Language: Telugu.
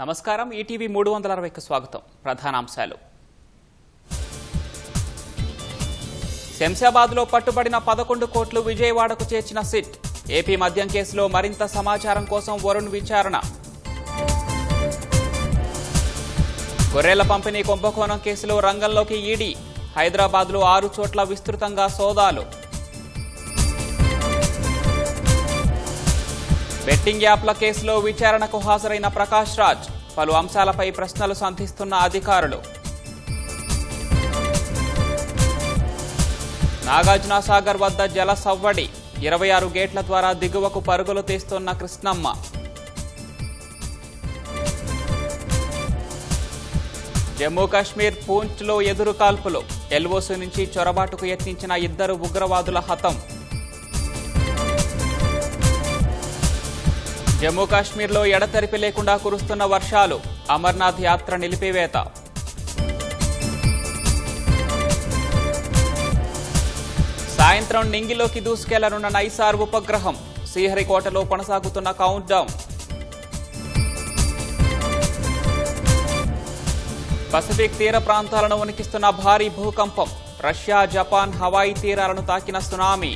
నమస్కారం ఈటీవీ 360కి స్వాగతం. ప్రధానాంశాలు. శంషాబాద్లో పట్టుబడిన 11 కోట్లు విజయవాడకు చేర్చిన సిట్. ఏపీ మద్యం కేసులో మరింత సమాచారం కోసం వరుణ్ విచారణ. గొర్రెల పంపిణీ కుంభకోణం కేసులో రంగంలోకి ఈడీ. హైదరాబాద్లో 6 చోట్ల విస్తృతంగా సోదాలు. బెట్టింగ్ యాప్ల కేసులో విచారణకు హాజరైన ప్రకాష్ రాజ్. పలు అంశాలపై ప్రశ్నలు సంధిస్తున్న అధికారులు. నాగార్జునసాగర్ వద్ద జల సవ్వడి. 26 గేట్ల ద్వారా దిగువకు పరుగులు తీస్తున్న కృష్ణమ్మ. జమ్మూ కాశ్మీర్ పూంచ్లో ఎదురు కాల్పులు. ఎల్ఓసి నుంచి చొరబాటుకు యత్నించిన 2 ఉగ్రవాదుల హతం. జమ్మూ కాశ్మీర్లో ఎడతెరిపి లేకుండా కురుస్తున్న వర్షాలు. అమర్నాథ్ యాత్ర నిలిపివేత. సాయంత్రం నింగిలోకి దూసుకెళ్లనున్న నైసార్ ఉపగ్రహం. శ్రీహరికోటలో కొనసాగుతున్న కౌంట్ డౌన్. పసిఫిక్ తీర ప్రాంతాలను వణికిస్తున్న భారీ భూకంపం. రష్యా, జపాన్, హవాయి తీరాలను తాకిన సునామీ.